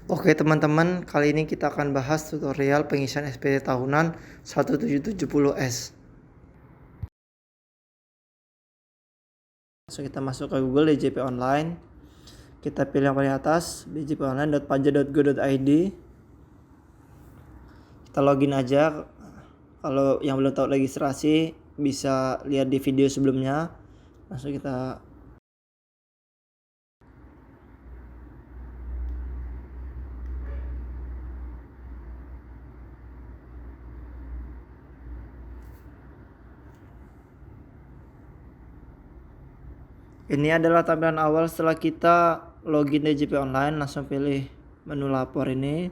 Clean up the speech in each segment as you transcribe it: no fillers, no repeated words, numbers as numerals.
Oke teman-teman, kali ini kita akan bahas tutorial pengisian SPT tahunan 1770S. Kita masuk ke Google DJP Online. Kita pilih yang paling atas, djponline.pajak.go.id. Kita login aja. Kalau yang belum tahu registrasi bisa lihat di video sebelumnya. Langsung kita Ini adalah tampilan awal setelah kita login DJP Online. Langsung pilih menu lapor ini.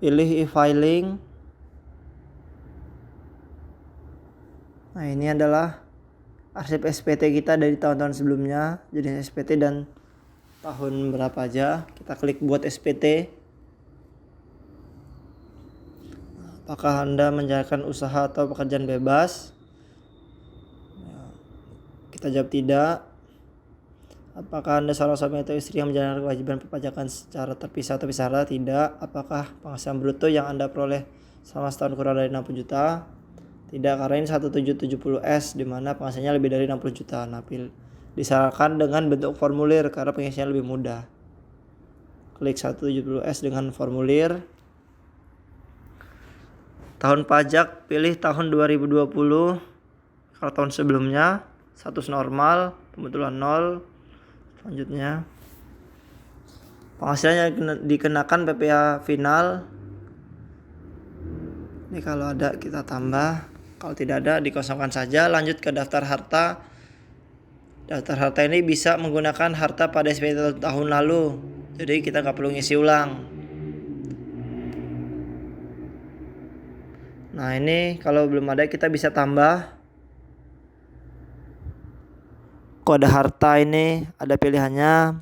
Pilih e-filing. Nah, ini adalah arsip SPT kita dari tahun-tahun sebelumnya, jenis SPT dan tahun berapa aja. Kita klik buat SPT. Apakah Anda menjalankan usaha atau pekerjaan bebas? Kita jawab tidak. Apakah Anda seorang suami atau istri yang menjalankan kewajiban perpajakan secara terpisah atau pisah? Tidak. Apakah penghasilan bruto yang Anda peroleh selama setahun kurang dari 60 juta? Tidak, karena ini 1770S di mana penghasilannya lebih dari 60 juta. Nah, disarankan dengan bentuk formulir karena pengisiannya lebih mudah. Klik 1770S dengan formulir. Tahun pajak, pilih tahun 2020. Kalau tahun sebelumnya status normal, pembetulan 0. Selanjutnya penghasilannya dikenakan PPh final. Ini kalau ada kita tambah, kalau tidak ada dikosongkan saja. Lanjut ke daftar harta. Daftar harta ini bisa menggunakan harta pada SPT tahun lalu, jadi kita nggak perlu ngisi ulang. Nah, ini kalau belum ada kita bisa tambah. Kode harta ini ada pilihannya: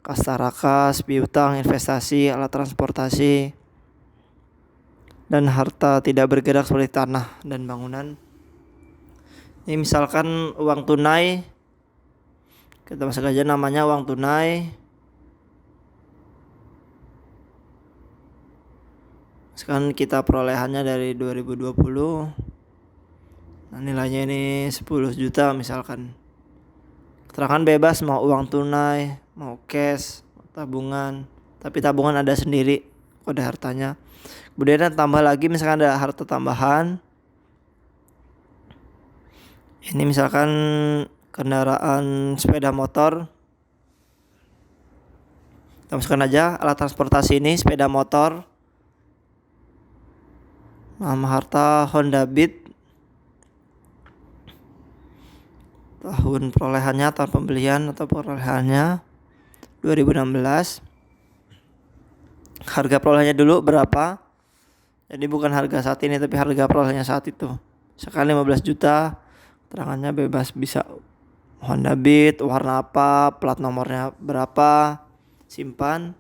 kasta rakas, piutang, investasi, alat transportasi, dan harta tidak bergerak seperti tanah dan bangunan. Ini misalkan uang tunai, kita masuk aja namanya uang tunai. Sekarang kita perolehannya dari 2020. Nah, nilainya ini 10 juta misalkan. Keterangan bebas mau uang tunai, mau cash, mau tabungan. Tapi tabungan ada sendiri kode hartanya. Kemudian tambah lagi misalkan ada harta tambahan. Ini misalkan kendaraan sepeda motor. Kita masukkan aja alat transportasi ini sepeda motor. Nama harta Honda Beat. Tahun perolehannya, tahun pembelian atau perolehannya 2016. Harga perolehannya dulu berapa? Jadi bukan harga saat ini tapi harga perolehannya saat itu. Sekarang 15 juta. Keterangannya bebas, bisa Honda Beat, warna apa, plat nomornya berapa, simpan.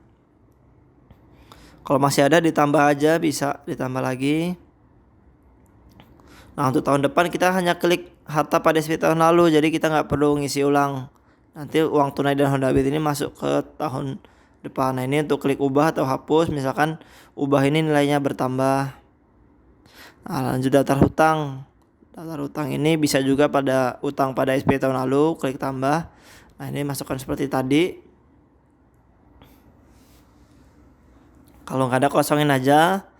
Kalau masih ada ditambah aja, bisa ditambah lagi. Nah, untuk tahun depan kita hanya klik harta pada SPT tahun lalu, jadi kita nggak perlu ngisi ulang. Nanti uang tunai dan Honda Beat ini masuk ke tahun depan. Nah, ini untuk klik ubah atau hapus. Misalkan ubah ini nilainya bertambah. Nah, lanjut daftar hutang. Daftar hutang ini bisa juga pada utang pada SPT tahun lalu, klik tambah. Nah, ini masukkan seperti tadi. Kalau nggak ada kosongin aja.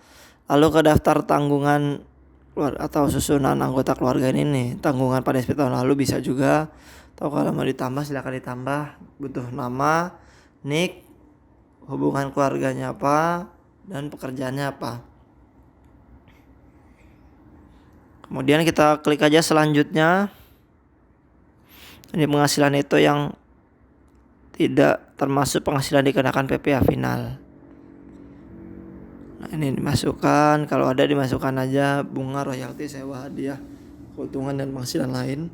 Lalu ke daftar tanggungan atau susunan anggota keluarga ini nih, tanggungan pada SPT tahun lalu bisa juga. Atau kalau mau ditambah silakan ditambah. Butuh nama, nik, hubungan keluarganya apa, dan pekerjaannya apa. Kemudian kita klik aja selanjutnya. Ini penghasilan itu yang tidak termasuk penghasilan dikenakan PPh final. Nah, ini dimasukkan, kalau ada dimasukkan aja bunga, royalti, sewa, hadiah, keuntungan dan penghasilan lain.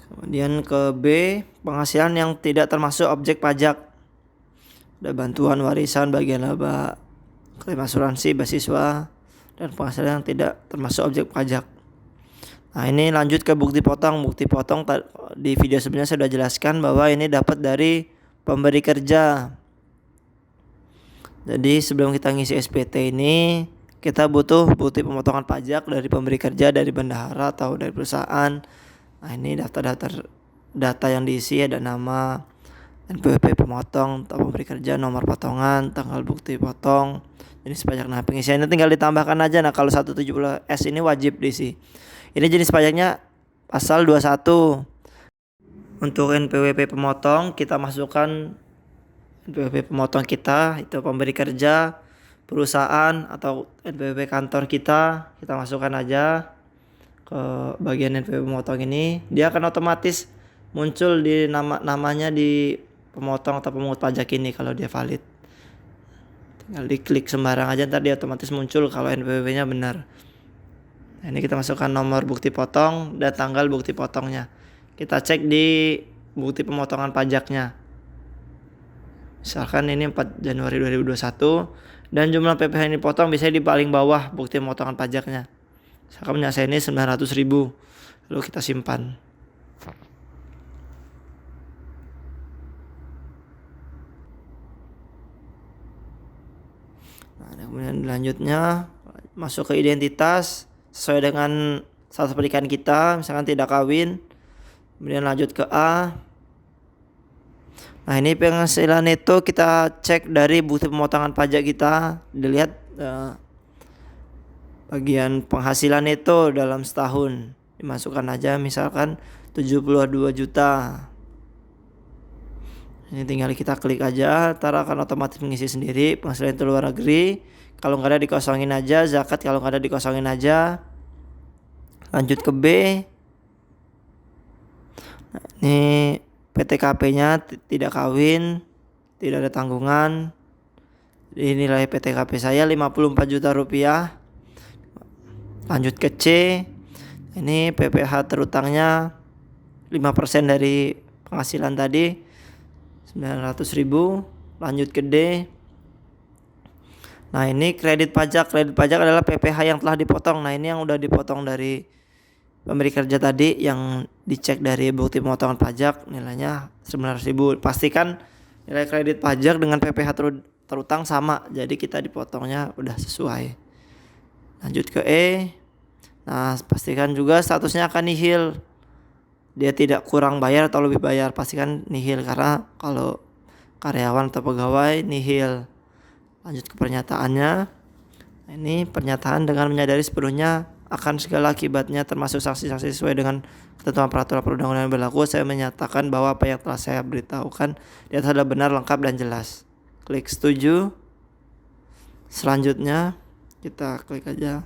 Kemudian ke B, penghasilan yang tidak termasuk objek pajak. Ada bantuan, warisan, bagian laba, klaim asuransi, beasiswa, dan penghasilan yang tidak termasuk objek pajak. Nah, ini lanjut ke bukti potong. Bukti potong di video sebelumnya saya sudah jelaskan bahwa ini dapat dari pemberi kerja. Jadi sebelum kita ngisi SPT ini, kita butuh bukti pemotongan pajak dari pemberi kerja, dari bendahara atau dari perusahaan. Nah, ini data yang diisi ada nama, NPWP pemotong atau pemberi kerja, nomor potongan, tanggal bukti potong, jenis pajak. Nah, pengisiannya tinggal ditambahkan aja. Nah, kalau 170S ini wajib diisi. Ini jenis pajaknya pasal 21. Untuk NPWP pemotong kita masukkan NPWP pemotong kita, itu pemberi kerja, perusahaan atau NPWP kantor kita masukkan aja ke bagian NPWP pemotong ini. Dia akan otomatis muncul di namanya di pemotong atau pemungut pajak ini kalau dia valid. Tinggal diklik sembarang aja, ntar dia otomatis muncul kalau NPWP-nya benar. Nah, ini kita masukkan nomor bukti potong dan tanggal bukti potongnya. Kita cek di bukti pemotongan pajaknya. Misalkan ini 4 Januari 2021 dan jumlah PPh yang dipotong biasanya di paling bawah bukti pemotongan pajaknya. Misalkan saya ini 900.000. Lalu kita simpan. Nah, kemudian selanjutnya masuk ke identitas sesuai dengan status pernikahan kita, misalkan tidak kawin. Kemudian lanjut ke A. Nah, ini penghasilan itu kita cek dari bukti pemotongan pajak kita. Dilihat bagian penghasilan itu dalam setahun. Dimasukkan aja misalkan 72 juta. Ini tinggal kita klik aja, ntar akan otomatis mengisi sendiri. Penghasilan itu luar negeri, kalau nggak ada dikosongin aja. Zakat kalau nggak ada dikosongin aja. Lanjut ke B. Nah, ini PTKP-nya tidak kawin, tidak ada tanggungan. Ini nilai PTKP saya 54 juta rupiah. Lanjut ke C. Ini PPh terutangnya 5% dari penghasilan tadi 900.000. Lanjut ke D. Nah, ini kredit pajak. Kredit pajak adalah PPh yang telah dipotong. Nah, ini yang udah dipotong dari pemberi kerja tadi, yang dicek dari bukti pemotongan pajak nilainya 900.000. Pastikan nilai kredit pajak dengan PPh terutang sama, jadi kita dipotongnya udah sesuai. Lanjut ke E. Nah, pastikan juga statusnya akan nihil. Dia tidak kurang bayar atau lebih bayar, pastikan nihil, karena kalau karyawan atau pegawai nihil. Lanjut ke pernyataannya. Nah, ini pernyataan dengan menyadari sepenuhnya akan segala akibatnya termasuk sanksi-sanksi sesuai dengan ketentuan peraturan perundang-undangan yang berlaku. Saya menyatakan bahwa apa yang telah saya beritahukan di atas adalah benar, lengkap, dan jelas. Klik setuju. Selanjutnya kita klik aja.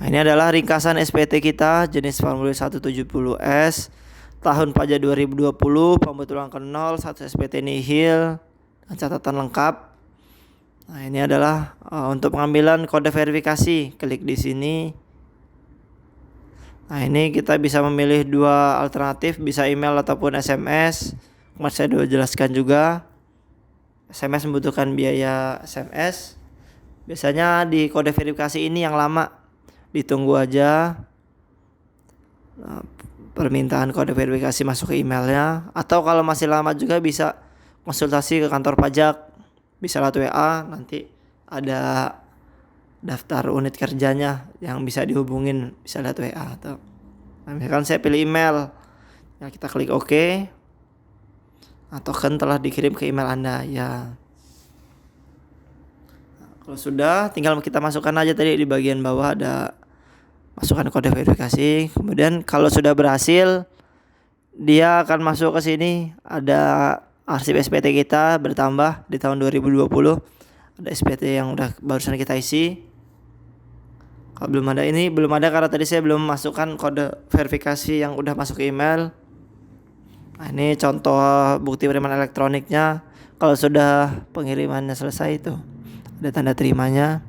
Nah, ini adalah ringkasan SPT kita jenis formulir 170S tahun pajak 2020, pembetulan ke 0, 1 SPT nihil dan catatan lengkap. Nah, ini adalah untuk pengambilan kode verifikasi. Klik di sini. Nah, ini kita bisa memilih dua alternatif, bisa email ataupun SMS. Kemarin saya sudah jelaskan juga. SMS membutuhkan biaya SMS. Biasanya di kode verifikasi ini yang lama, ditunggu aja permintaan kode verifikasi masuk ke emailnya. Atau kalau masih lama juga bisa konsultasi ke kantor pajak. Bisa lewat WA, nanti ada daftar unit kerjanya yang bisa dihubungin, bisa lewat WA atau misalkan saya pilih email. Ya, kita klik OK. Nah, token telah dikirim ke email Anda ya. Nah, kalau sudah, tinggal kita masukkan aja tadi di bagian bawah ada masukkan kode verifikasi. Kemudian kalau sudah berhasil, dia akan masuk ke sini, ada arsip SPT kita bertambah di tahun 2020. Ada SPT yang udah barusan kita isi. Kalau belum ada karena tadi saya belum masukkan kode verifikasi yang udah masuk ke email. Nah, ini contoh bukti penerimaan elektroniknya. Kalau sudah pengirimannya selesai itu ada tanda terimanya.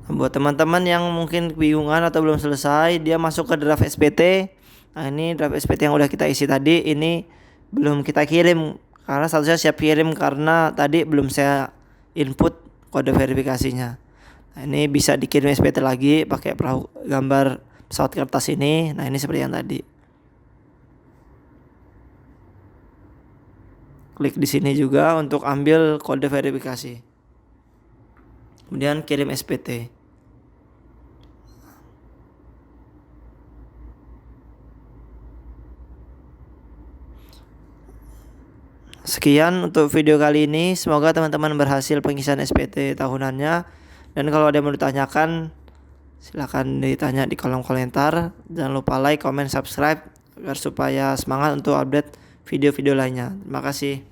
Nah, buat teman-teman yang mungkin kebingungan atau belum selesai, dia masuk ke draft SPT. Nah, ini draft SPT yang udah kita isi tadi, ini belum kita kirim karena statusnya siap kirim karena tadi belum saya input kode verifikasinya. Nah, ini bisa dikirim SPT lagi pakai perahu gambar pesawat kertas ini. Nah, ini seperti yang tadi. Klik di sini juga untuk ambil kode verifikasi. Kemudian kirim SPT. Sekian untuk video kali ini. Semoga teman-teman berhasil pengisian SPT tahunannya. Dan kalau ada yang mau ditanyakan, silahkan ditanya di kolom komentar. Jangan lupa like, comment, subscribe agar supaya semangat untuk update video-video lainnya. Terima kasih.